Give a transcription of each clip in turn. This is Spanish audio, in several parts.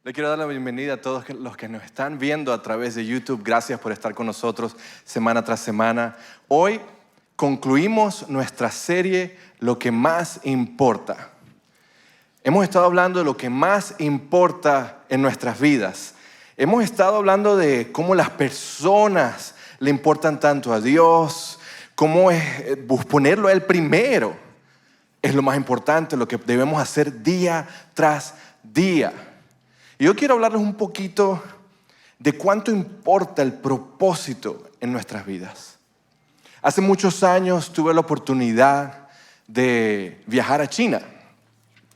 Le quiero dar la bienvenida a todos los que nos están viendo a través de YouTube. Gracias por estar con nosotros semana tras semana. Hoy concluimos nuestra serie Lo que más importa. Hemos estado hablando de lo que más importa en nuestras vidas. Hemos estado hablando de cómo las personas le importan tanto a Dios, cómo es ponerlo a Él primero. Es lo más importante, lo que debemos hacer día tras día. Y yo quiero hablarles un poquito de cuánto importa el propósito en nuestras vidas. Hace muchos años tuve la oportunidad de viajar a China.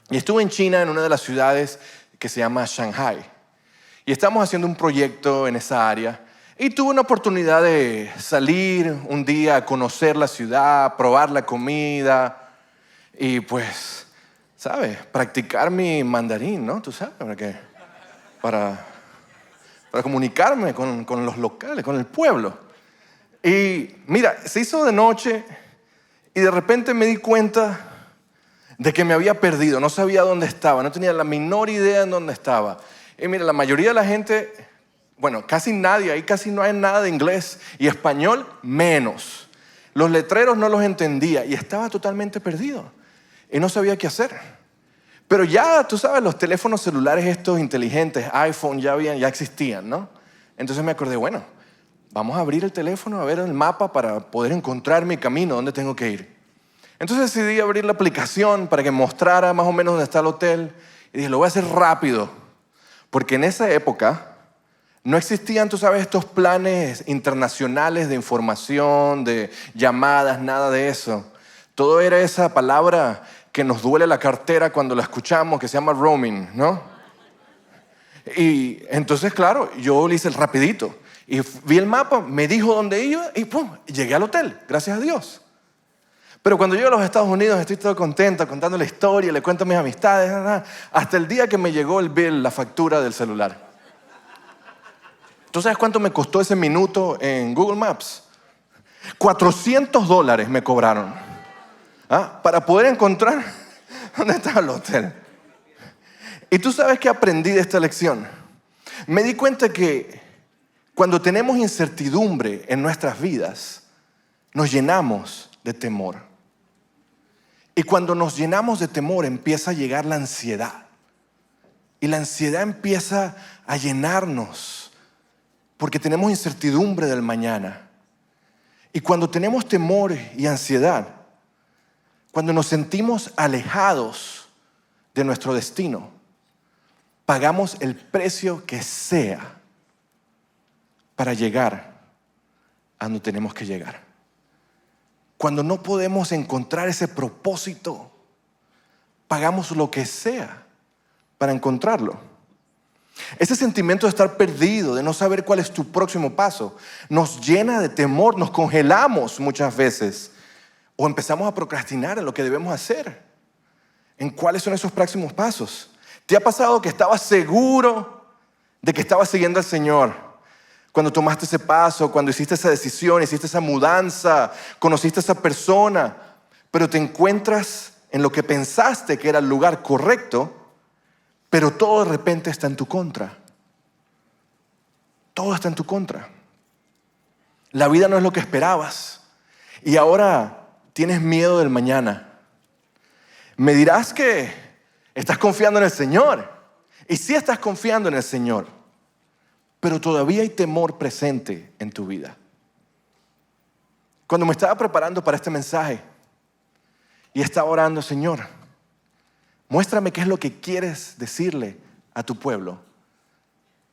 Y estuve en China, en una de las ciudades que se llama Shanghai. Y estamos haciendo un proyecto en esa área. Y tuve una oportunidad de salir un día a conocer la ciudad, probar la comida. Y pues, ¿sabes? Practicar mi mandarín, ¿no? Tú sabes, para comunicarme con los locales, con el pueblo. Y mira, se hizo de noche y de repente me di cuenta de que me había perdido, no sabía dónde estaba, no tenía la menor idea en dónde estaba. Y mira, la mayoría de la gente, bueno, casi nadie, ahí casi no hay nada de inglés y español menos. Los letreros no los entendía y estaba totalmente perdido y no sabía qué hacer. Pero ya, tú sabes, los teléfonos celulares estos inteligentes, iPhone, ya existían, ¿no? Entonces me acordé, bueno, vamos a abrir el teléfono, a ver el mapa para poder encontrar mi camino, dónde tengo que ir. Entonces decidí abrir la aplicación para que mostrara más o menos dónde está el hotel. Y dije, lo voy a hacer rápido. Porque en esa época no existían, tú sabes, estos planes internacionales de información, de llamadas, nada de eso. Todo era esa palabra que nos duele la cartera cuando la escuchamos, que se llama roaming, ¿no? Y entonces, claro, yo le hice el rapidito. Y vi el mapa, me dijo dónde iba y ¡pum! Llegué al hotel, gracias a Dios. Pero cuando llego a los Estados Unidos estoy todo contento contando la historia, le cuento a mis amistades, hasta el día que me llegó el bill, la factura del celular. ¿Tú sabes cuánto me costó ese minuto en Google Maps? $400 me cobraron para poder encontrar dónde estaba el hotel. Y tú sabes qué aprendí de esta lección. Me di cuenta que cuando tenemos incertidumbre en nuestras vidas, nos llenamos de temor. Y cuando nos llenamos de temor empieza a llegar la ansiedad. Y la ansiedad empieza a llenarnos porque tenemos incertidumbre del mañana. Y cuando tenemos temor y ansiedad, cuando nos sentimos alejados de nuestro destino, pagamos el precio que sea para llegar a donde tenemos que llegar. Cuando no podemos encontrar ese propósito, pagamos lo que sea para encontrarlo. Ese sentimiento de estar perdido, de no saber cuál es tu próximo paso, nos llena de temor, nos congelamos muchas veces o empezamos a procrastinar en lo que debemos hacer, en cuáles son esos próximos pasos. ¿Te ha pasado que estabas seguro de que estabas siguiendo al Señor? Cuando tomaste ese paso, cuando hiciste esa decisión, hiciste esa mudanza, conociste a esa persona, pero te encuentras en lo que pensaste que era el lugar correcto, pero todo de repente está en tu contra. Todo está en tu contra. La vida no es lo que esperabas y ahora tienes miedo del mañana. Me dirás que estás confiando en el Señor y sí estás confiando en el Señor. Pero todavía hay temor presente en tu vida. Cuando me estaba preparando para este mensaje y estaba orando, Señor, muéstrame qué es lo que quieres decirle a tu pueblo.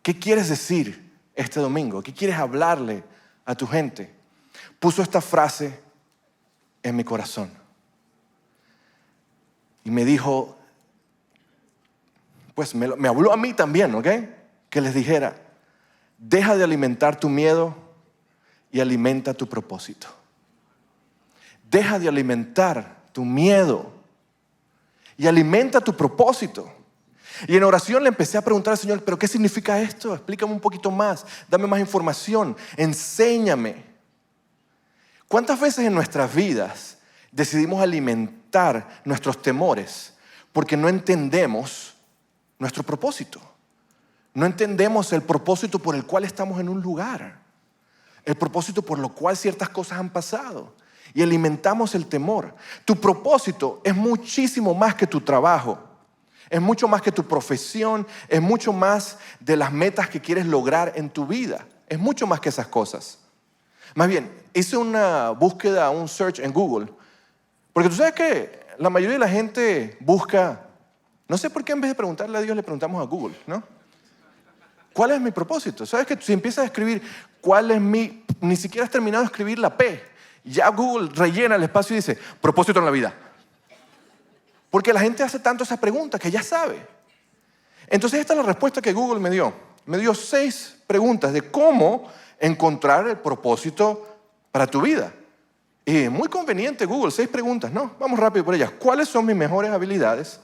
¿Qué quieres decir este domingo? ¿Qué quieres hablarle a tu gente? Puso esta frase en mi corazón y me dijo, pues me habló a mí también, ¿ok? Que les dijera, deja de alimentar tu miedo y alimenta tu propósito. Deja de alimentar tu miedo y alimenta tu propósito. Y en oración le empecé a preguntar al Señor, ¿pero qué significa esto? Explícame un poquito más, dame más información, enséñame. ¿Cuántas veces en nuestras vidas decidimos alimentar nuestros temores porque no entendemos nuestro propósito? No entendemos el propósito por el cual estamos en un lugar, el propósito por lo cual ciertas cosas han pasado y alimentamos el temor. Tu propósito es muchísimo más que tu trabajo, es mucho más que tu profesión, es mucho más de las metas que quieres lograr en tu vida, es mucho más que esas cosas. Más bien, hice una búsqueda, un search en Google, porque tú sabes que la mayoría de la gente busca, no sé por qué en vez de preguntarle a Dios le preguntamos a Google, ¿no? ¿Cuál es mi propósito? ¿Sabes que si empiezas a escribir ni siquiera has terminado de escribir la P, ya Google rellena el espacio y dice, propósito en la vida? Porque la gente hace tanto esa pregunta que ya sabe. Entonces esta es la respuesta que Google me dio. Me dio 6 preguntas de cómo encontrar el propósito para tu vida. Y muy conveniente Google, 6 preguntas, ¿no? Vamos rápido por ellas. ¿Cuáles son mis mejores habilidades?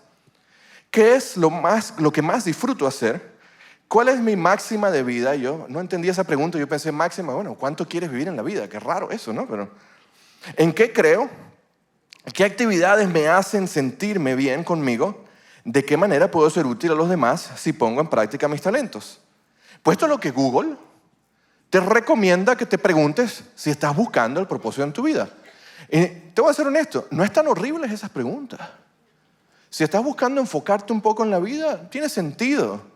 ¿Qué es lo que más disfruto hacer? ¿Cuál es mi máxima de vida? Yo no entendí esa pregunta, yo pensé máxima, bueno, ¿cuánto quieres vivir en la vida? Qué raro eso, ¿no? Pero, ¿en qué creo? ¿Qué actividades me hacen sentirme bien conmigo? ¿De qué manera puedo ser útil a los demás si pongo en práctica mis talentos? Pues esto es lo que Google te recomienda que te preguntes si estás buscando el propósito en tu vida. Y te voy a ser honesto, no es tan horribles esas preguntas. Si estás buscando enfocarte un poco en la vida, tiene sentido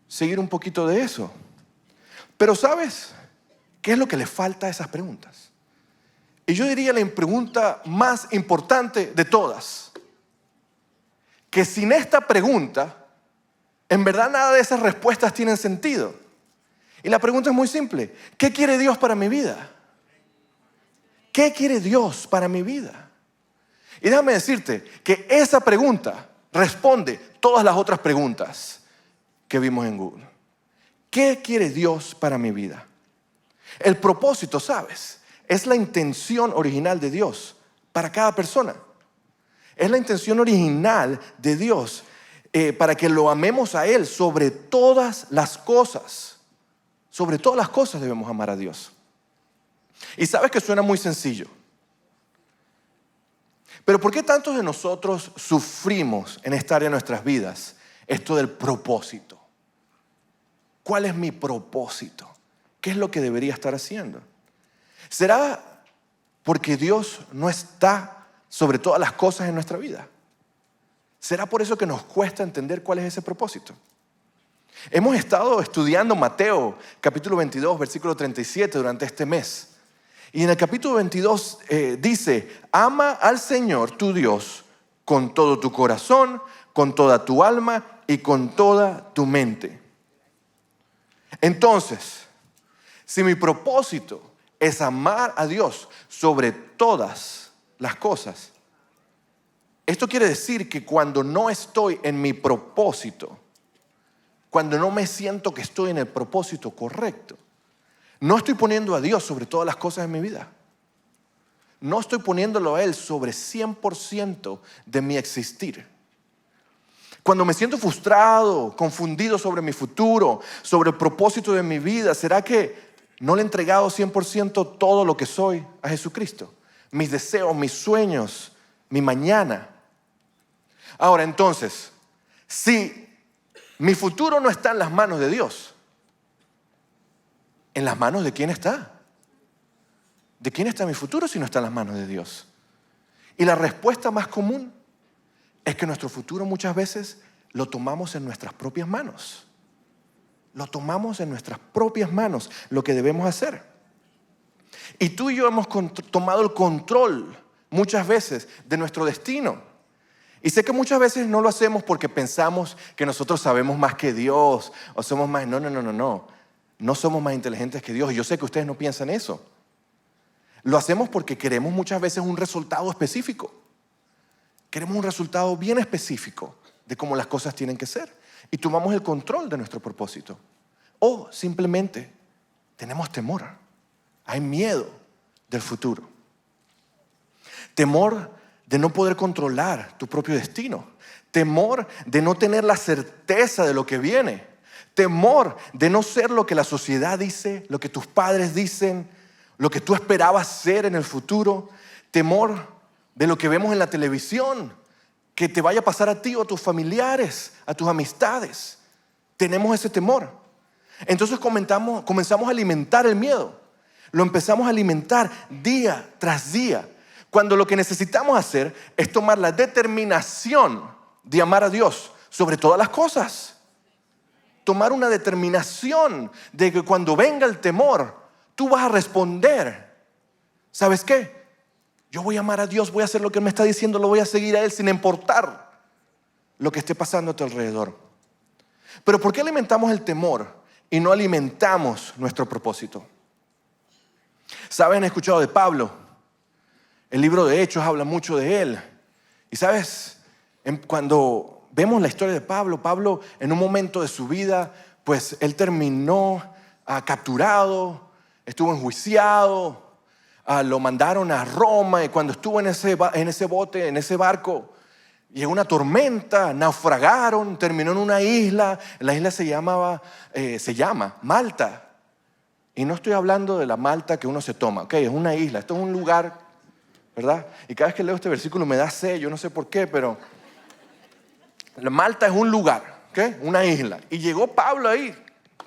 seguir un poquito de eso. Pero ¿sabes qué es lo que le falta a esas preguntas? Y yo diría la pregunta más importante de todas, que sin esta pregunta, en verdad nada de esas respuestas tienen sentido. Y la pregunta es muy simple, ¿qué quiere Dios para mi vida? ¿Qué quiere Dios para mi vida? Y déjame decirte que esa pregunta responde todas las otras preguntas que vimos en Google. ¿Qué quiere Dios para mi vida? El propósito, ¿sabes? Es la intención original de Dios para cada persona. Es la intención original de Dios para que lo amemos a Él sobre todas las cosas. Sobre todas las cosas debemos amar a Dios. Y sabes que suena muy sencillo. Pero ¿por qué tantos de nosotros sufrimos en esta área de nuestras vidas esto del propósito? ¿Cuál es mi propósito? ¿Qué es lo que debería estar haciendo? ¿Será porque Dios no está sobre todas las cosas en nuestra vida? ¿Será por eso que nos cuesta entender cuál es ese propósito? Hemos estado estudiando Mateo, capítulo 22, versículo 37 durante este mes. Y en el capítulo 22 dice, ama al Señor tu Dios con todo tu corazón, con toda tu alma y con toda tu mente. Entonces, si mi propósito es amar a Dios sobre todas las cosas, esto quiere decir que cuando no estoy en mi propósito, cuando no me siento que estoy en el propósito correcto, no estoy poniendo a Dios sobre todas las cosas en mi vida. No estoy poniéndolo a Él sobre 100% de mi existir. Cuando me siento frustrado, confundido sobre mi futuro, sobre el propósito de mi vida, ¿será que no le he entregado 100% todo lo que soy a Jesucristo? Mis deseos, mis sueños, mi mañana. Ahora entonces, si mi futuro no está en las manos de Dios, ¿en las manos de quién está? ¿De quién está mi futuro si no está en las manos de Dios? Y la respuesta más común es que nuestro futuro muchas veces lo tomamos en nuestras propias manos. Lo tomamos en nuestras propias manos, lo que debemos hacer. Y tú y yo hemos tomado el control muchas veces de nuestro destino. Y sé que muchas veces no lo hacemos porque pensamos que nosotros sabemos más que Dios o somos más... No. No somos más inteligentes que Dios. Y yo sé que ustedes no piensan eso. Lo hacemos porque queremos muchas veces un resultado específico. Queremos un resultado bien específico de cómo las cosas tienen que ser. Y tomamos el control de nuestro propósito. O simplemente tenemos temor. Hay miedo del futuro. Temor de no poder controlar tu propio destino. Temor de no tener la certeza de lo que viene. Temor de no ser lo que la sociedad dice, lo que tus padres dicen, lo que tú esperabas ser en el futuro. Temor de lo que vemos en la televisión, que te vaya a pasar a ti o a tus familiares, a tus amistades. tenemos ese temor. Entonces comenzamos a alimentar el miedo. Lo empezamos a alimentar día tras día. Cuando lo que necesitamos hacer es tomar la determinación de amar a Dios sobre todas las cosas. Tomar una determinación de que cuando venga el temor, tú vas a responder. ¿Sabes qué? Yo voy a amar a Dios, voy a hacer lo que Él me está diciendo, lo voy a seguir a Él sin importar lo que esté pasando a tu alrededor. Pero ¿por qué alimentamos el temor y no alimentamos nuestro propósito? ¿Saben? He escuchado de Pablo. El libro de Hechos habla mucho de él. Y ¿sabes? Cuando vemos la historia de Pablo, Pablo en un momento de su vida, pues él terminó capturado, estuvo enjuiciado, lo mandaron a Roma y cuando estuvo en ese bote, en ese barco, llegó una tormenta, naufragaron, terminó en una isla. La isla se llama Malta. Y no estoy hablando de la Malta que uno se toma, ¿ok? Es una isla, esto es un lugar, ¿verdad? Y cada vez que leo este versículo me da sed, yo no sé por qué, pero la Malta es un lugar, ¿ok? Una isla. Y llegó Pablo ahí,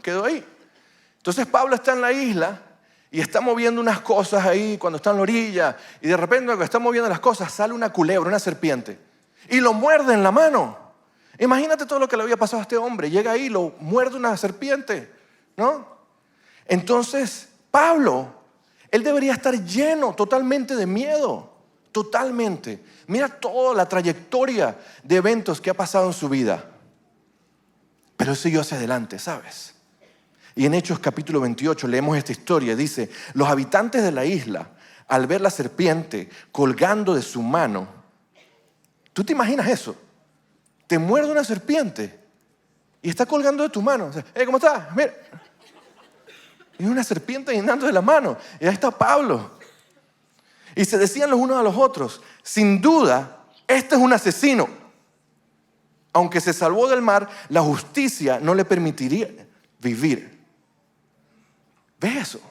quedó ahí. Entonces Pablo está en la isla y está moviendo unas cosas ahí cuando está en la orilla. Y de repente cuando está moviendo las cosas sale una culebra, una serpiente. Y lo muerde en la mano. Imagínate todo lo que le había pasado a este hombre. Llega ahí, lo muerde una serpiente, ¿no? Entonces, Pablo, él debería estar lleno totalmente de miedo, totalmente. Mira toda la trayectoria de eventos que ha pasado en su vida. Pero él siguió hacia adelante, ¿sabes? Y en Hechos capítulo 28 leemos esta historia. Dice, los habitantes de la isla, al ver la serpiente colgando de su mano, ¿tú te imaginas eso? Te muerde una serpiente y está colgando de tu mano. O sea, ¿cómo estás? Mira. Y una serpiente guindando de la mano. Y ahí está Pablo. Y se decían los unos a los otros, sin duda, este es un asesino. Aunque se salvó del mar, la justicia no le permitiría vivir. ¿Ves eso?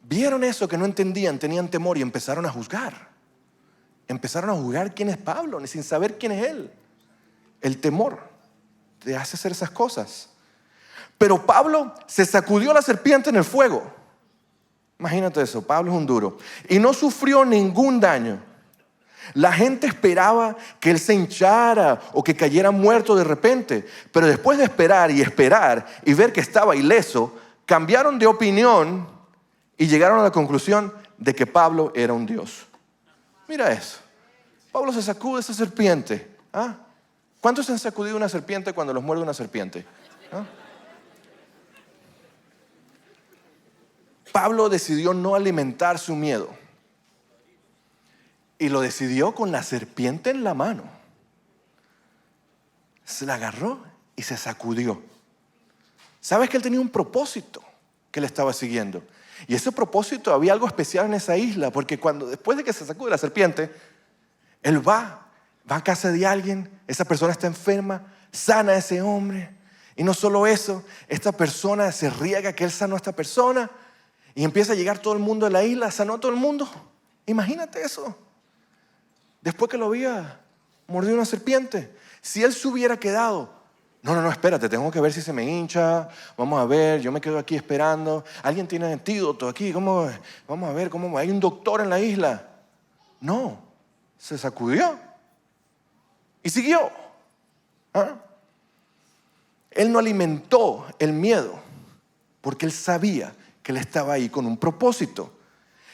Vieron eso que no entendían, tenían temor y empezaron a juzgar. Empezaron a juzgar quién es Pablo, ni sin saber quién es él. El temor te hace hacer esas cosas. Pero Pablo se sacudió la serpiente en el fuego. Imagínate eso, Pablo es un duro. Y no sufrió ningún daño. La gente esperaba que él se hinchara o que cayera muerto de repente. Pero después de esperar y ver que estaba ileso, cambiaron de opinión y llegaron a la conclusión de que Pablo era un dios. Mira eso. Pablo se sacude esa serpiente. ¿Ah? ¿Cuántos se han sacudido una serpiente cuando los muerde una serpiente? ¿Ah? Pablo decidió no alimentar su miedo y lo decidió con la serpiente en la mano. Se la agarró y se sacudió. ¿Sabes que él tenía un propósito que le estaba siguiendo? Y ese propósito, había algo especial en esa isla, porque después de que se sacude la serpiente, él va a casa de alguien, esa persona está enferma, sana a ese hombre. Y no solo eso, esta persona se riega que él sanó a esta persona. Y empieza a llegar todo el mundo de la isla, sanó a todo el mundo. Imagínate eso. Después que lo había mordido una serpiente. Si él se hubiera quedado, no, espérate, tengo que ver si se me hincha. Vamos a ver, yo me quedo aquí esperando. ¿Alguien tiene antídoto aquí? Vamos a ver, hay un doctor en la isla. No, se sacudió y siguió. ¿Ah? Él no alimentó el miedo porque él sabía que él estaba ahí con un propósito.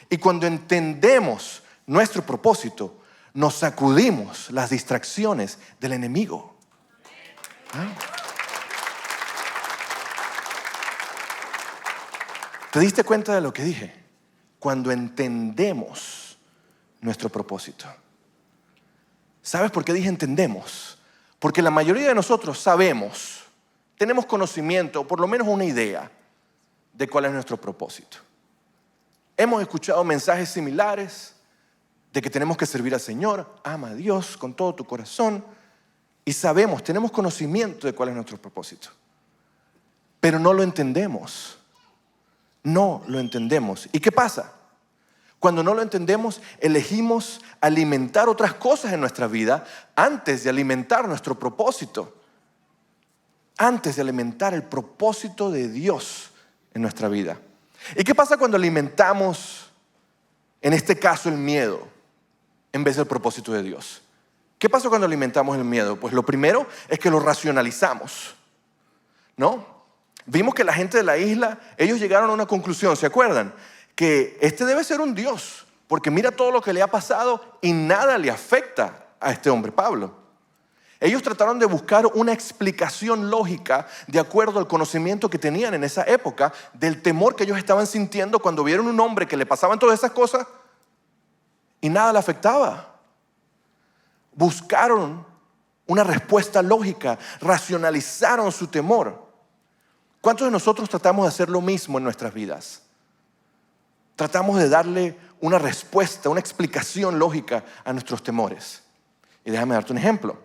Y cuando entendemos nuestro propósito, nos sacudimos las distracciones del enemigo. ¿Ah? ¿Te diste cuenta de lo que dije? Cuando entendemos nuestro propósito. ¿Sabes por qué dije entendemos? Porque la mayoría de nosotros sabemos, tenemos conocimiento, o por lo menos una idea de cuál es nuestro propósito. Hemos escuchado mensajes similares de que tenemos que servir al Señor, ama a Dios con todo tu corazón y sabemos, tenemos conocimiento de cuál es nuestro propósito. Pero no lo entendemos. No lo entendemos. ¿Y qué pasa? Cuando no lo entendemos, elegimos alimentar otras cosas en nuestra vida antes de alimentar nuestro propósito. antes de alimentar el propósito de Dios en nuestra vida. ¿Y qué pasa cuando alimentamos, en este caso, el miedo en vez del propósito de Dios? ¿Qué pasa cuando alimentamos el miedo? Pues lo primero es que lo racionalizamos, ¿no? Vimos que la gente de la isla, ellos llegaron a una conclusión, ¿se acuerdan? Que este debe ser un Dios, porque mira todo lo que le ha pasado y nada le afecta a este hombre, Pablo. Ellos trataron de buscar una explicación lógica de acuerdo al conocimiento que tenían en esa época del temor que ellos estaban sintiendo cuando vieron un hombre que le pasaban todas esas cosas y nada le afectaba. Buscaron una respuesta lógica, racionalizaron su temor. ¿Cuántos de nosotros tratamos de hacer lo mismo en nuestras vidas? Tratamos de darle una respuesta, una explicación lógica a nuestros temores. Y déjame darte un ejemplo.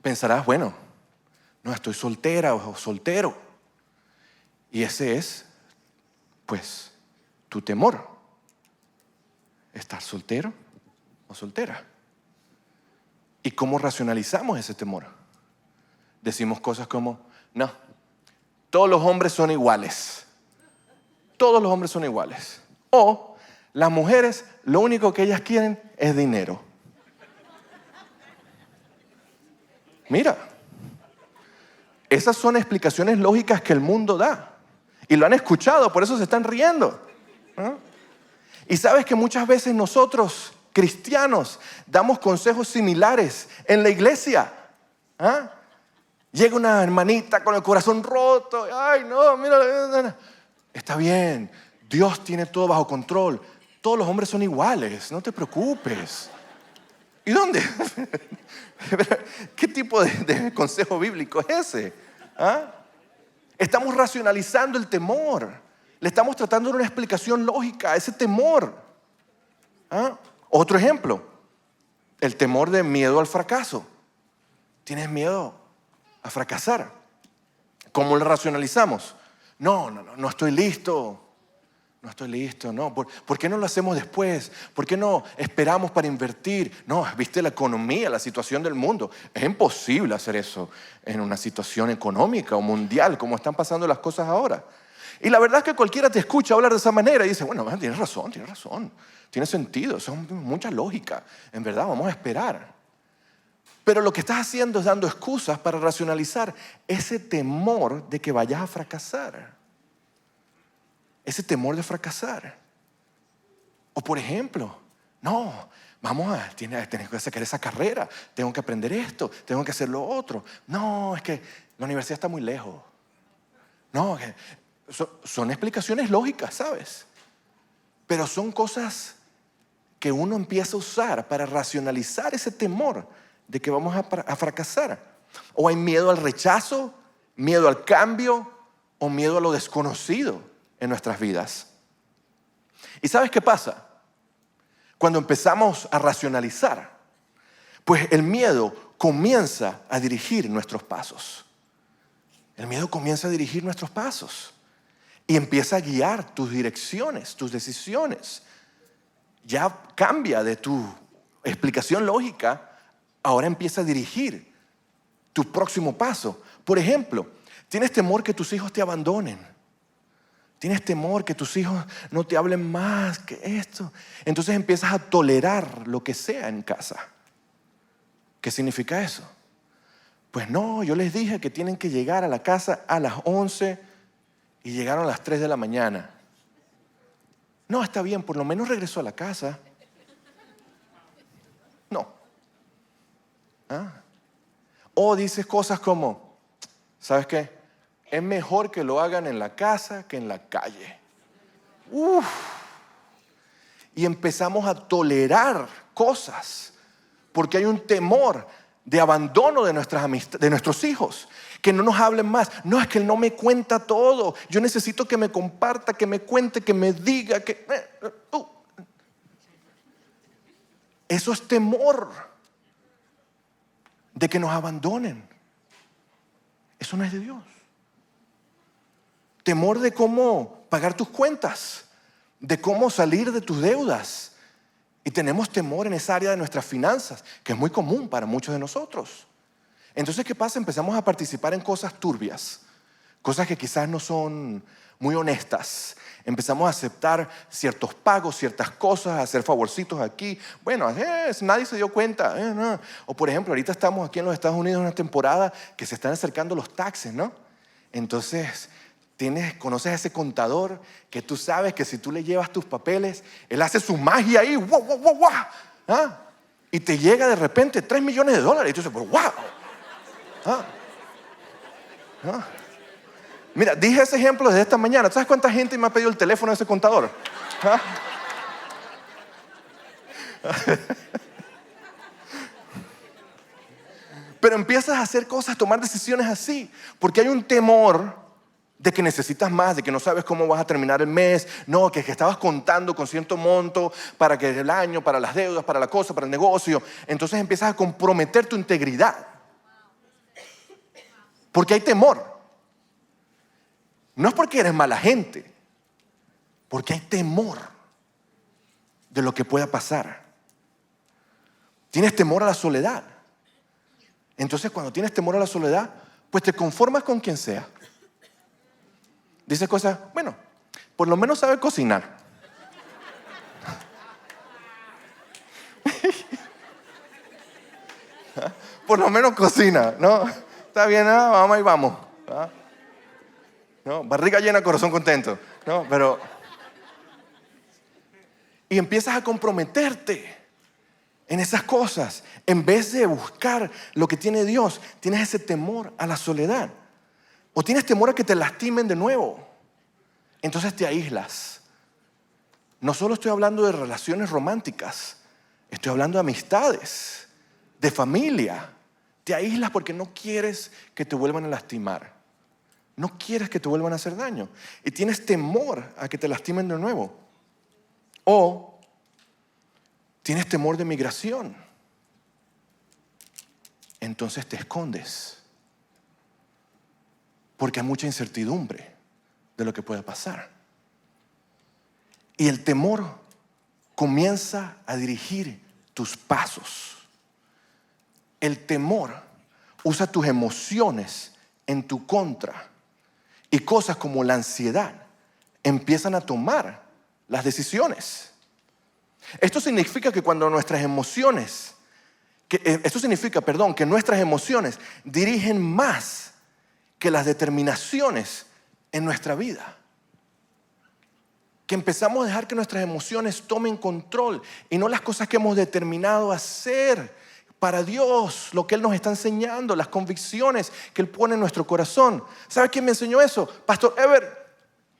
Pensarás, bueno, no, estoy soltera o soltero. Y ese es, pues, tu temor. ¿Estar soltero o soltera? ¿Y cómo racionalizamos ese temor? Decimos cosas como, no, todos los hombres son iguales. Todos los hombres son iguales. O las mujeres, lo único que ellas quieren es dinero. Mira, esas son explicaciones lógicas que el mundo da. Y lo han escuchado, por eso se están riendo, ¿no? Y sabes que muchas veces nosotros, cristianos, damos consejos similares en la iglesia. ¿Ah? Llega una hermanita con el corazón roto. Ay, no, mira. Está bien, Dios tiene todo bajo control. Todos los hombres son iguales, no te preocupes. ¿Y dónde? ¿Qué tipo de consejo bíblico es ese? ¿Ah? Estamos racionalizando el temor. Le estamos tratando de una explicación lógica a ese temor. ¿Ah? Otro ejemplo, el temor de miedo al fracaso. ¿Tienes miedo a fracasar? ¿Cómo lo racionalizamos? No estoy listo. No estoy listo, no. ¿Por qué no lo hacemos después? ¿Por qué no esperamos para invertir? No, viste la economía, la situación del mundo. Es imposible hacer eso en una situación económica o mundial como están pasando las cosas ahora. Y la verdad es que cualquiera te escucha hablar de esa manera y dice, bueno, tienes razón. Tiene sentido, eso es mucha lógica. En verdad, vamos a esperar. Pero lo que estás haciendo es dando excusas para racionalizar ese temor de que vayas a fracasar. Ese temor de fracasar. O por ejemplo, tengo que sacar esa carrera, tengo que aprender esto, tengo que hacer lo otro. No, es que la universidad está muy lejos. No, son explicaciones lógicas, ¿sabes? Pero son cosas que uno empieza a usar para racionalizar ese temor de que vamos a fracasar. O hay miedo al rechazo, miedo al cambio o miedo a lo desconocido en nuestras vidas. ¿Y sabes qué pasa? Cuando empezamos a racionalizar, pues el miedo comienza a dirigir nuestros pasos. El miedo comienza a dirigir nuestros pasos y empieza a guiar tus direcciones, tus decisiones. Ya cambia de tu explicación lógica, ahora empieza a dirigir tu próximo paso. Por ejemplo, tienes temor que tus hijos te abandonen. Tienes temor que tus hijos no te hablen más que esto. Entonces empiezas a tolerar lo que sea en casa. ¿Qué significa eso? Pues no, yo les dije que tienen que llegar a la casa a las 11 y llegaron a las 3 de la mañana. No, está bien, por lo menos regresó a la casa. No. ¿Ah? O dices cosas como, ¿sabes qué? Es mejor que lo hagan en la casa que en la calle. Uf. Y empezamos a tolerar cosas porque hay un temor de abandono de de nuestros hijos. Que no nos hablen más. No, es que él no me cuenta todo. Yo necesito que me comparta, que me cuente, que me diga. Eso es temor de que nos abandonen. Eso no es de Dios. Temor de cómo pagar tus cuentas, de cómo salir de tus deudas. Y tenemos temor en esa área de nuestras finanzas, que es muy común para muchos de nosotros. Entonces, ¿qué pasa? Empezamos a participar en cosas turbias, cosas que quizás no son muy honestas. Empezamos a aceptar ciertos pagos, ciertas cosas, a hacer favorcitos aquí. Bueno, nadie se dio cuenta. No. O por ejemplo, ahorita estamos aquí en los Estados Unidos en una temporada que se están acercando los taxes, ¿no? Entonces, conoces a ese contador que tú sabes que si tú le llevas tus papeles, él hace su magia ahí, ¡guau, guau, guau, guau! ¿Ah? Y te llega de repente $3 millones. Y tú dices, ¡wow! ¿Ah? ¿Ah? Mira, dije ese ejemplo desde esta mañana. ¿Sabes cuánta gente me ha pedido el teléfono de ese contador? ¿Ah? Pero empiezas a hacer cosas, a tomar decisiones así, porque hay un temor de que necesitas más, de que no sabes cómo vas a terminar el mes, no, que estabas contando con cierto monto para que el año, para las deudas, para la cosa, para el negocio. Entonces empiezas a comprometer tu integridad, porque hay temor. No es porque eres mala gente, porque hay temor de lo que pueda pasar. Tienes temor a la soledad. Entonces, cuando tienes temor a la soledad, pues te conformas con quien sea. Dices cosas, bueno, por lo menos sabe cocinar. Por lo menos cocina, ¿no? Está bien, vamos y vamos. ¿No? Barriga llena, corazón contento. ¿No? Pero... Y empiezas a comprometerte en esas cosas. En vez de buscar lo que tiene Dios, tienes ese temor a la soledad. O tienes temor a que te lastimen de nuevo. Entonces te aíslas. No solo estoy hablando de relaciones románticas. Estoy hablando de amistades, de familia. Te aíslas porque no quieres que te vuelvan a lastimar. No quieres que te vuelvan a hacer daño. Y tienes temor a que te lastimen de nuevo. O tienes temor de migración. Entonces te escondes. Porque hay mucha incertidumbre de lo que pueda pasar. Y el temor comienza a dirigir tus pasos. El temor usa tus emociones en tu contra. Y cosas como la ansiedad empiezan a tomar las decisiones. Esto significa que nuestras emociones dirigen más que las determinaciones en nuestra vida. Que empezamos a dejar que nuestras emociones tomen control y no las cosas que hemos determinado hacer para Dios, lo que Él nos está enseñando, las convicciones que Él pone en nuestro corazón. ¿Sabe quién me enseñó eso? Pastor Ever.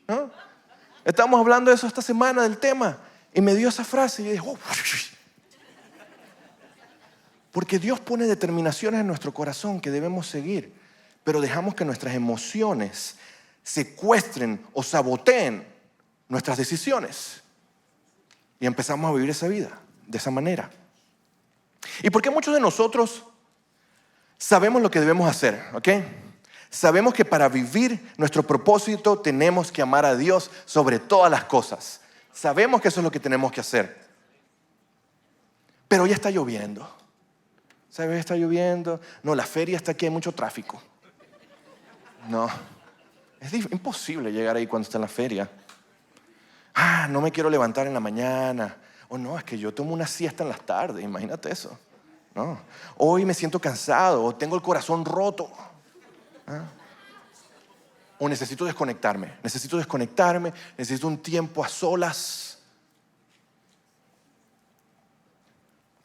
¿No? Estábamos hablando de eso esta semana, del tema, y me dio esa frase y yo dije, oh. Porque Dios pone determinaciones en nuestro corazón que debemos seguir, pero dejamos que nuestras emociones secuestren o saboteen nuestras decisiones y empezamos a vivir esa vida de esa manera. ¿Y por qué muchos de nosotros sabemos lo que debemos hacer? ¿Ok? Sabemos que para vivir nuestro propósito tenemos que amar a Dios sobre todas las cosas. Sabemos que eso es lo que tenemos que hacer. Pero ya está lloviendo. ¿Sabes? Está lloviendo. No, la feria está aquí, hay mucho tráfico. No, es imposible llegar ahí cuando está en la feria. No me quiero levantar en la mañana. O no, es que yo tomo una siesta en las tardes, imagínate eso. No, hoy me siento cansado o tengo el corazón roto. O necesito desconectarme, necesito un tiempo a solas.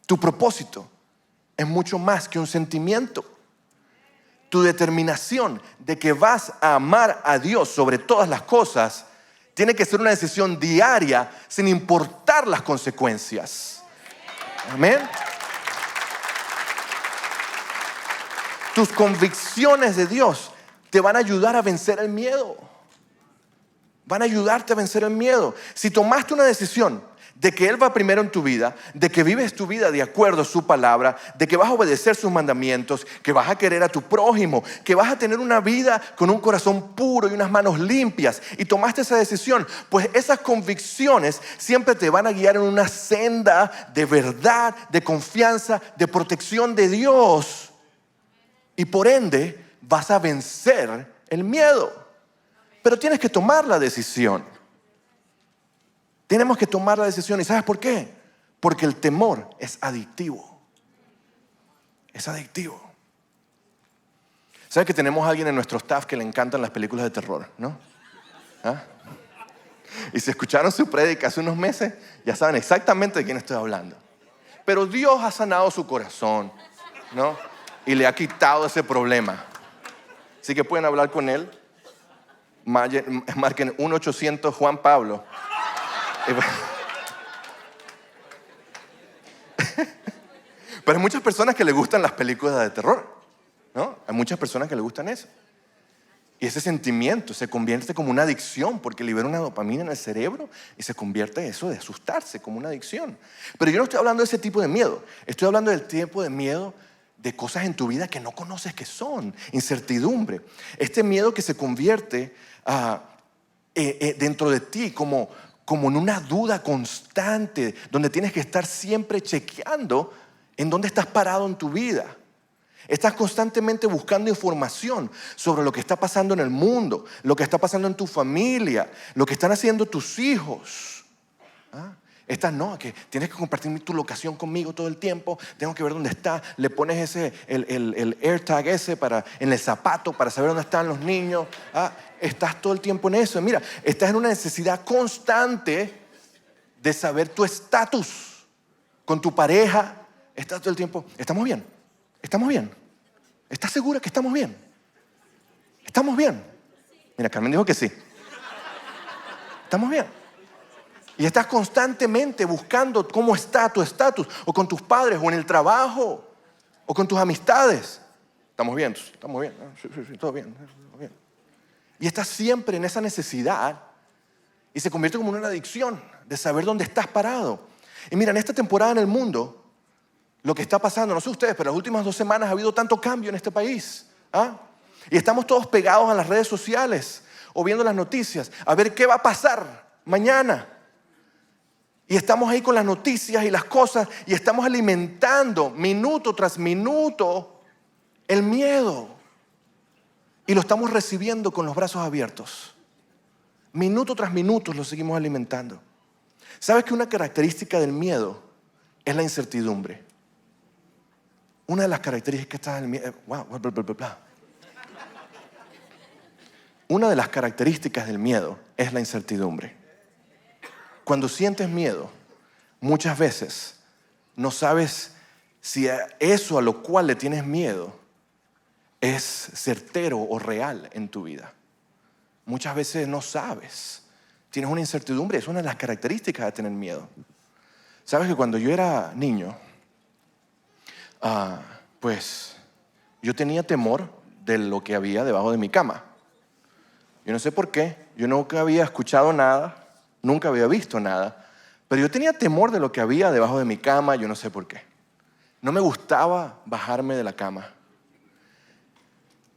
Tu propósito es mucho más que un sentimiento. Tu determinación de que vas a amar a Dios sobre todas las cosas tiene que ser una decisión diaria sin importar las consecuencias. Amén. Tus convicciones de Dios te van a ayudar a vencer el miedo. Van a ayudarte a vencer el miedo. Si tomaste una decisión de que Él va primero en tu vida, de que vives tu vida de acuerdo a su palabra, de que vas a obedecer sus mandamientos, que vas a querer a tu prójimo, que vas a tener una vida con un corazón puro y unas manos limpias, y tomaste esa decisión, pues esas convicciones siempre te van a guiar en una senda de verdad, de confianza, de protección de Dios. Y por ende, vas a vencer el miedo. Pero tienes que tomar la decisión. Tenemos que tomar la decisión. ¿Y sabes por qué? Porque el temor es adictivo. Es adictivo. ¿Sabes que tenemos a alguien en nuestro staff que le encantan las películas de terror, no? ¿Ah? Y si escucharon su prédica hace unos meses, ya saben exactamente de quién estoy hablando. Pero Dios ha sanado su corazón, ¿no? Y le ha quitado ese problema. Así que pueden hablar con él. Marquen 1-800 Juan Pablo. Pero hay muchas personas que le gustan las películas de terror, ¿no? Hay muchas personas que le gustan eso. Y ese sentimiento se convierte como una adicción porque libera una dopamina en el cerebro y se convierte eso de asustarse como una adicción. Pero yo no estoy hablando de ese tipo de miedo. Estoy hablando del tipo de miedo de cosas en tu vida que no conoces que son. Incertidumbre. Este miedo que se convierte dentro de ti como en una duda constante donde tienes que estar siempre chequeando en dónde estás parado en tu vida. Estás constantemente buscando información sobre lo que está pasando en el mundo, lo que está pasando en tu familia, lo que están haciendo tus hijos. No, que tienes que compartir tu locación conmigo todo el tiempo, tengo que ver dónde está, le pones el AirTag en el zapato para saber dónde están los niños. Estás todo el tiempo en eso. Mira, estás en una necesidad constante de saber tu estatus con tu pareja. Estás todo el tiempo, ¿estamos bien? ¿Estamos bien? ¿Estás segura que estamos bien? ¿Estamos bien? Mira, Carmen dijo que sí. ¿Estamos bien? Y estás constantemente buscando cómo está tu estatus, o con tus padres, o en el trabajo, o con tus amistades. ¿Estamos bien? ¿Estamos bien? Sí, todo bien, todo bien. Y estás siempre en esa necesidad y se convierte como en una adicción de saber dónde estás parado. Y mira, en esta temporada en el mundo, lo que está pasando, no sé ustedes, pero las últimas 2 semanas ha habido tanto cambio en este país. Y estamos todos pegados a las redes sociales o viendo las noticias a ver qué va a pasar mañana. Y estamos ahí con las noticias y las cosas y estamos alimentando minuto tras minuto el miedo. Y lo estamos recibiendo con los brazos abiertos. Minuto tras minuto lo seguimos alimentando. ¿Sabes que una característica del miedo es la incertidumbre? Una de las características del miedo, Una de las características del miedo es la incertidumbre. Cuando sientes miedo, muchas veces no sabes si eso a lo cual le tienes miedo es certero o real en tu vida. Muchas veces no sabes. Tienes una incertidumbre, es una de las características de tener miedo. ¿Sabes que cuando yo era niño, pues yo tenía temor de lo que había debajo de mi cama? Yo no sé por qué, yo nunca había escuchado nada, nunca había visto nada, pero yo tenía temor de lo que había debajo de mi cama, yo no sé por qué. No me gustaba bajarme de la cama.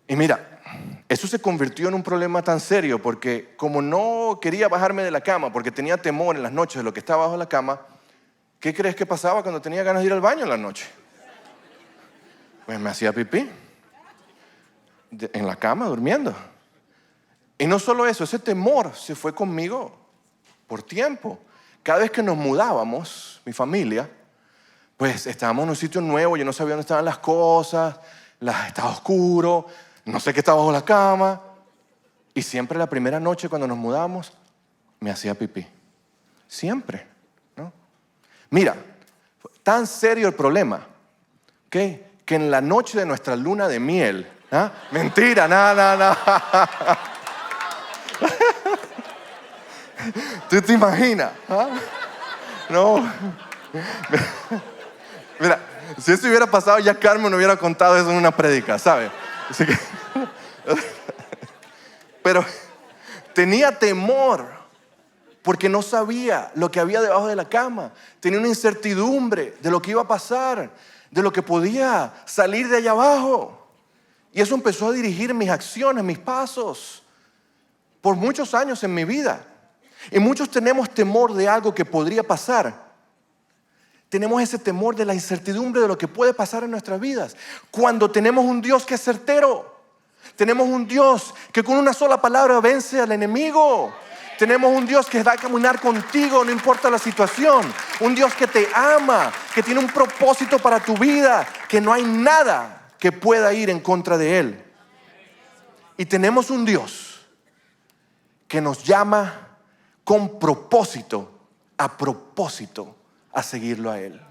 Y mira, eso se convirtió en un problema tan serio porque como no quería bajarme de la cama porque tenía temor en las noches de lo que estaba bajo la cama, ¿qué crees que pasaba cuando tenía ganas de ir al baño en la noche? Pues me hacía pipí en la cama durmiendo. Y no solo eso, ese temor se fue conmigo por tiempo. Cada vez que nos mudábamos, mi familia, pues estábamos en un sitio nuevo, yo no sabía dónde estaban las cosas, estaba oscuro, no sé qué estaba bajo la cama. Y siempre la primera noche cuando nos mudamos, me hacía pipí. Siempre, ¿no? Mira, tan serio el problema, ¿okay? Que en la noche de nuestra luna de miel, mentira, nada. ¿Tú te imaginas? No. Mira, si eso hubiera pasado, ya Carmen no hubiera contado eso en una prédica, ¿sabes? Así que, pero tenía temor porque no sabía lo que había debajo de la cama. Tenía una incertidumbre de lo que iba a pasar, de lo que podía salir de allá abajo. Y eso empezó a dirigir mis acciones, mis pasos, por muchos años en mi vida. Y muchos tenemos temor de algo que podría pasar Tenemos ese temor de la incertidumbre de lo que puede pasar en nuestras vidas. Cuando tenemos un Dios que es certero. Tenemos un Dios que con una sola palabra vence al enemigo. Tenemos un Dios que va a caminar contigo, no importa la situación. Un Dios que te ama, que tiene un propósito para tu vida, que no hay nada que pueda ir en contra de Él. Y tenemos un Dios que nos llama con propósito, a seguirlo a Él.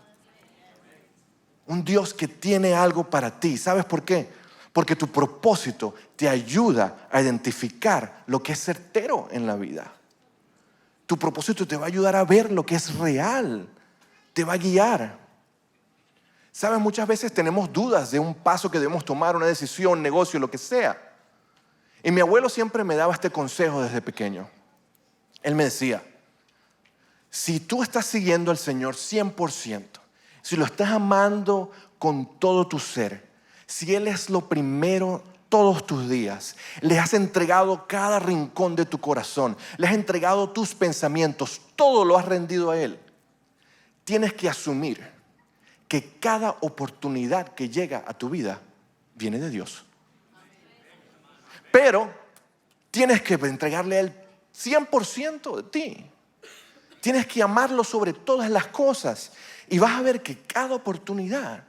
Un Dios que tiene algo para ti. ¿Sabes por qué? Porque tu propósito te ayuda a identificar lo que es certero en la vida. Tu propósito te va a ayudar a ver lo que es real. Te va a guiar. ¿Sabes? Muchas veces tenemos dudas de un paso que debemos tomar, una decisión, negocio, lo que sea. Y mi abuelo siempre me daba este consejo desde pequeño. Él me decía, si tú estás siguiendo al Señor 100%, si lo estás amando con todo tu ser, si Él es lo primero todos tus días, le has entregado cada rincón de tu corazón, le has entregado tus pensamientos, todo lo has rendido a Él, tienes que asumir que cada oportunidad que llega a tu vida viene de Dios. Pero tienes que entregarle a Él 100% de ti. Tienes que amarlo sobre todas las cosas. Y vas a ver que cada oportunidad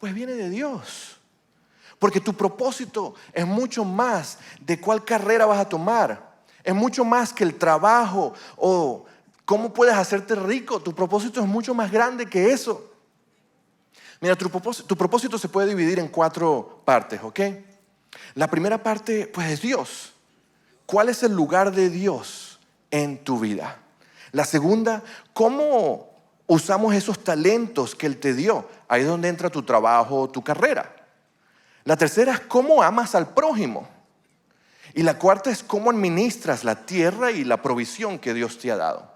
pues viene de Dios. Porque tu propósito es mucho más de cuál carrera vas a tomar. Es mucho más que el trabajo o cómo puedes hacerte rico. Tu propósito es mucho más grande que eso. Mira, tu propósito se puede dividir en 4 partes, ¿ok? La primera parte pues es Dios. ¿Cuál es el lugar de Dios en tu vida? La segunda, ¿cómo usamos esos talentos que Él te dio? Ahí es donde entra tu trabajo, tu carrera. La tercera es cómo amas al prójimo. Y la cuarta es cómo administras la tierra y la provisión que Dios te ha dado.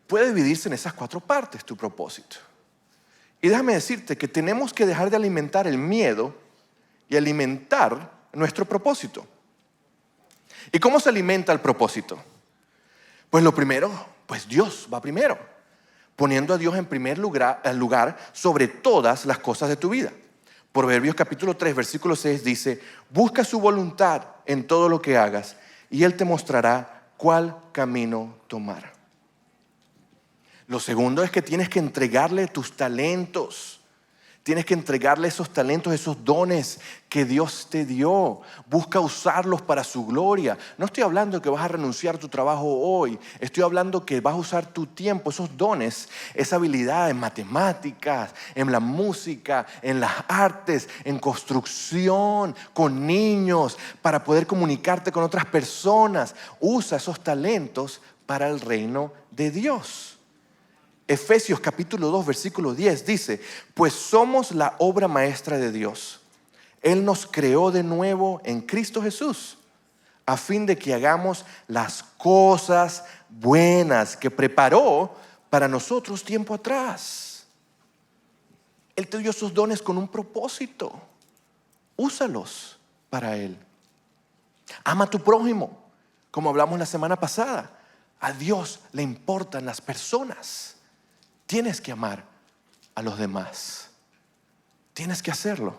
Puede dividirse en esas 4 partes tu propósito. Y déjame decirte que tenemos que dejar de alimentar el miedo y alimentar nuestro propósito. ¿Y cómo se alimenta el propósito? Pues lo primero, pues Dios va primero, poniendo a Dios en primer lugar sobre todas las cosas de tu vida. Proverbios capítulo 3, versículo 6 dice, busca su voluntad en todo lo que hagas y Él te mostrará cuál camino tomar. Lo segundo es que tienes que entregarle tus talentos. Tienes que entregarle esos talentos, esos dones que Dios te dio. Busca usarlos para su gloria. No estoy hablando que vas a renunciar a tu trabajo hoy. Estoy hablando que vas a usar tu tiempo, esos dones, esa habilidad en matemáticas, en la música, en las artes, en construcción, con niños, para poder comunicarte con otras personas. Usa esos talentos para el reino de Dios. Efesios capítulo 2 versículo 10 dice, pues somos la obra maestra de Dios. Él nos creó de nuevo en Cristo Jesús a fin de que hagamos las cosas buenas que preparó para nosotros tiempo atrás. Él te dio esos dones con un propósito. Úsalos para Él. Ama a tu prójimo, como hablamos la semana pasada. A Dios le importan las personas. Tienes que amar a los demás. Tienes que hacerlo.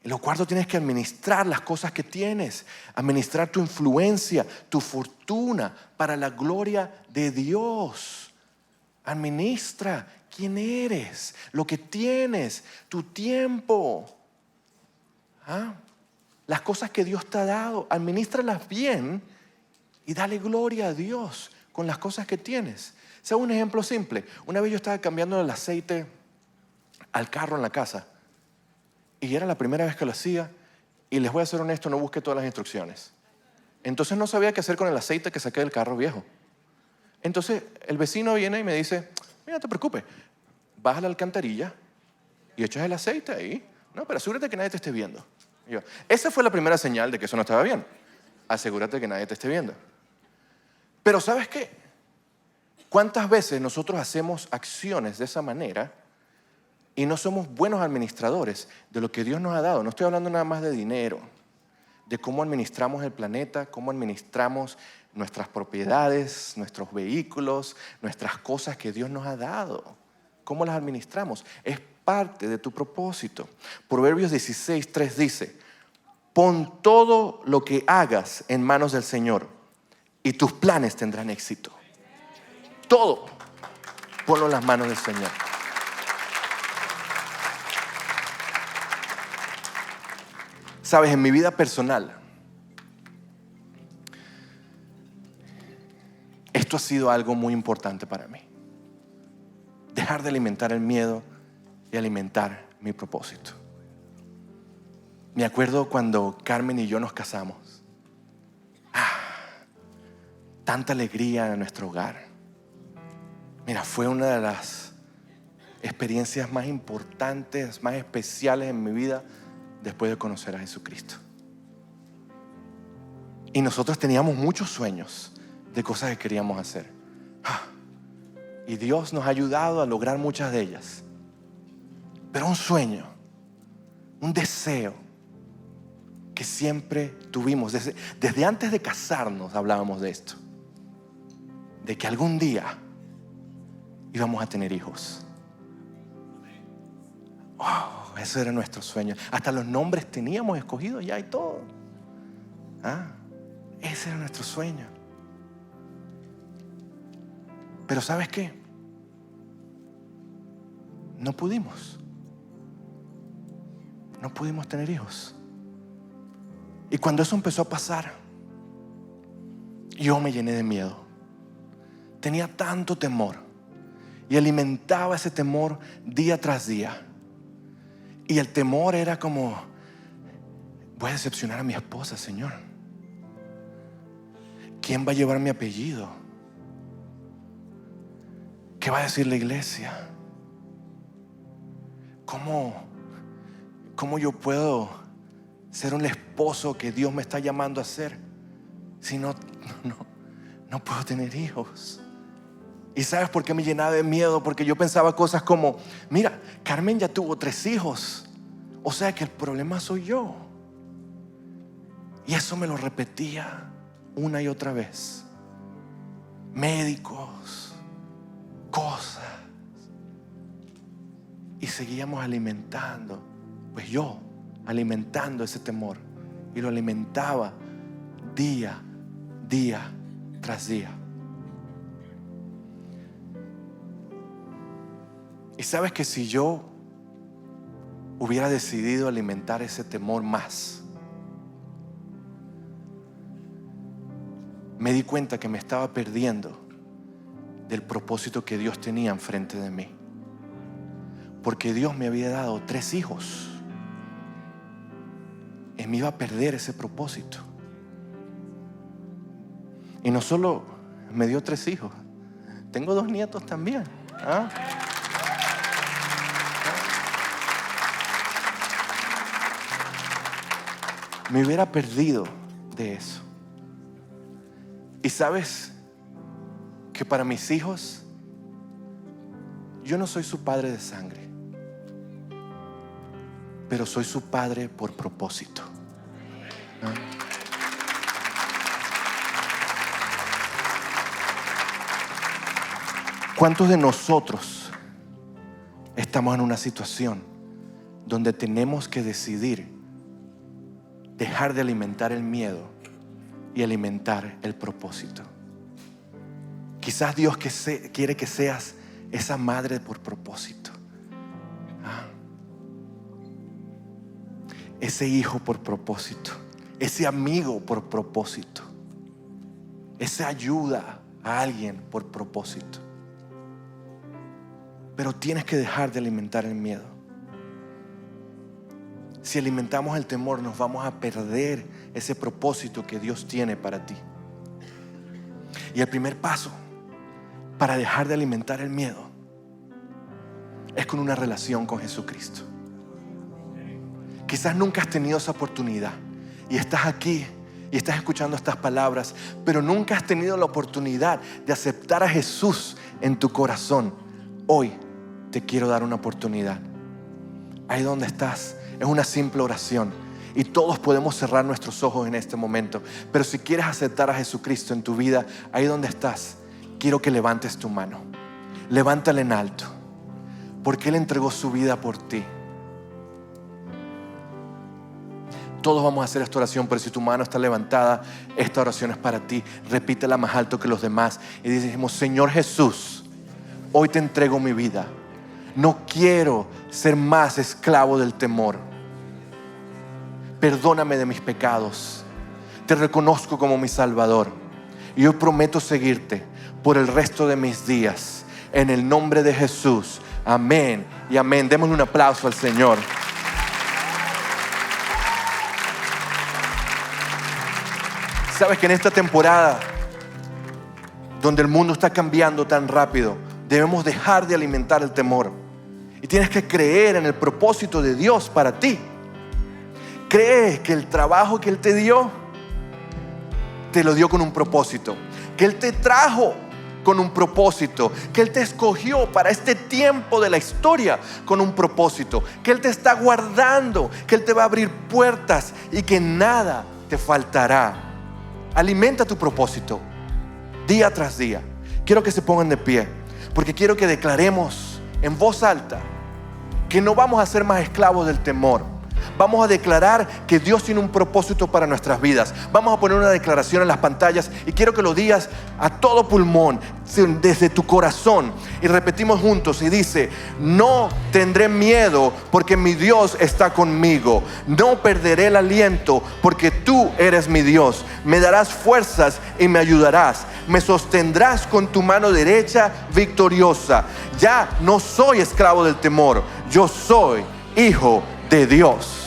Y lo cuarto, tienes que administrar las cosas que tienes. Administrar tu influencia, tu fortuna para la gloria de Dios. Administra quién eres, lo que tienes, tu tiempo. Las cosas que Dios te ha dado, administralas bien y dale gloria a Dios con las cosas que tienes. ¿Sabes un ejemplo simple? Una vez yo estaba cambiando el aceite al carro en la casa y era la primera vez que lo hacía y les voy a ser honesto, no busqué todas las instrucciones. Entonces no sabía qué hacer con el aceite que saqué del carro viejo. Entonces el vecino viene y me dice, mira, no te preocupes, baja la alcantarilla y echas el aceite ahí. No, pero asegúrate que nadie te esté viendo. Y yo, esa fue la primera señal de que eso no estaba bien. Asegúrate que nadie te esté viendo. Pero ¿sabes qué? ¿Cuántas veces nosotros hacemos acciones de esa manera y no somos buenos administradores de lo que Dios nos ha dado? No estoy hablando nada más de dinero, de cómo administramos el planeta, cómo administramos nuestras propiedades, nuestros vehículos, nuestras cosas que Dios nos ha dado. ¿Cómo las administramos? Es parte de tu propósito. Proverbios 16:3 dice: pon todo lo que hagas en manos del Señor y tus planes tendrán éxito. Todo, ponlo en las manos del Señor. Sabes, en mi vida personal, esto ha sido algo muy importante para mí. Dejar de alimentar el miedo y alimentar mi propósito. Me acuerdo cuando Carmen y yo nos casamos. Tanta alegría en nuestro hogar. Mira, fue una de las experiencias más importantes, más especiales en mi vida después de conocer a Jesucristo. Y nosotros teníamos muchos sueños de cosas que queríamos hacer. Y Dios nos ha ayudado a lograr muchas de ellas. Pero un sueño, un deseo que siempre tuvimos, desde antes de casarnos hablábamos de esto, de que algún día íbamos a tener hijos. Eso era nuestro sueño. Hasta los nombres teníamos escogidos ya y todo. Ese era nuestro sueño. Pero ¿sabes qué? No pudimos tener hijos. Y cuando eso empezó a pasar, yo me llené de miedo. Tenía tanto temor y alimentaba ese temor día tras día. Y el temor era como: voy a decepcionar a mi esposa, Señor. ¿Quién va a llevar mi apellido? ¿Qué va a decir la iglesia? ¿Cómo yo puedo ser un esposo que Dios me está llamando a ser si no puedo tener hijos? ¿Y sabes por qué me llenaba de miedo? Porque yo pensaba cosas como: mira, Carmen ya tuvo 3 hijos, o sea que el problema soy yo. Y eso me lo repetía una y otra vez. Médicos, cosas. Y seguíamos alimentando, pues yo alimentando ese temor. Y lo alimentaba día tras día. Y sabes que si yo hubiera decidido alimentar ese temor más, me di cuenta que me estaba perdiendo del propósito que Dios tenía enfrente de mí. Porque Dios me había dado 3 hijos y me iba a perder ese propósito. Y no solo me dio 3 hijos, tengo 2 nietos también. Me hubiera perdido de eso. Y sabes que para mis hijos, yo no soy su padre de sangre, pero soy su padre por propósito. ¿Cuántos de nosotros estamos en una situación donde tenemos que decidir dejar de alimentar el miedo y alimentar el propósito? Quizás Dios quiere que seas esa madre por propósito, ese hijo por propósito, ese amigo por propósito, esa ayuda a alguien por propósito. Pero tienes que dejar de alimentar el miedo. Si alimentamos el temor, nos vamos a perder ese propósito que Dios tiene para ti. Y el primer paso para dejar de alimentar el miedo es con una relación con Jesucristo. Quizás nunca has tenido esa oportunidad y estás aquí y estás escuchando estas palabras, pero nunca has tenido la oportunidad de aceptar a Jesús en tu corazón. Hoy te quiero dar una oportunidad. Ahí donde estás, es una simple oración. Y todos podemos cerrar nuestros ojos en este momento. Pero si quieres aceptar a Jesucristo en tu vida, ahí donde estás, quiero que levantes tu mano. Levántala en alto, porque Él entregó su vida por ti. Todos vamos a hacer esta oración, pero si tu mano está levantada, esta oración es para ti. Repítela más alto que los demás y decimos: Señor Jesús, hoy te entrego mi vida. No quiero ser más esclavo del temor. Perdóname de mis pecados. Te reconozco como mi Salvador. Y hoy prometo seguirte por el resto de mis días. En el nombre de Jesús. Amén y amén. Démosle un aplauso al Señor. Sabes que en esta temporada, donde el mundo está cambiando tan rápido, debemos dejar de alimentar el temor. Y tienes que creer en el propósito de Dios para ti. Cree que el trabajo que Él te dio, te lo dio con un propósito. Que Él te trajo con un propósito. Que Él te escogió para este tiempo de la historia con un propósito. Que Él te está guardando. Que Él te va a abrir puertas y que nada te faltará. Alimenta tu propósito día tras día. Quiero que se pongan de pie, porque quiero que declaremos en voz alta que no vamos a ser más esclavos del temor. Vamos a declarar que Dios tiene un propósito para nuestras vidas. Vamos a poner una declaración en las pantallas y quiero que lo digas a todo pulmón, desde tu corazón. Y repetimos juntos y dice: no tendré miedo porque mi Dios está conmigo. No perderé el aliento porque tú eres mi Dios. Me darás fuerzas y me ayudarás. Me sostendrás con tu mano derecha victoriosa. Ya no soy esclavo del temor. Yo soy hijo de Dios.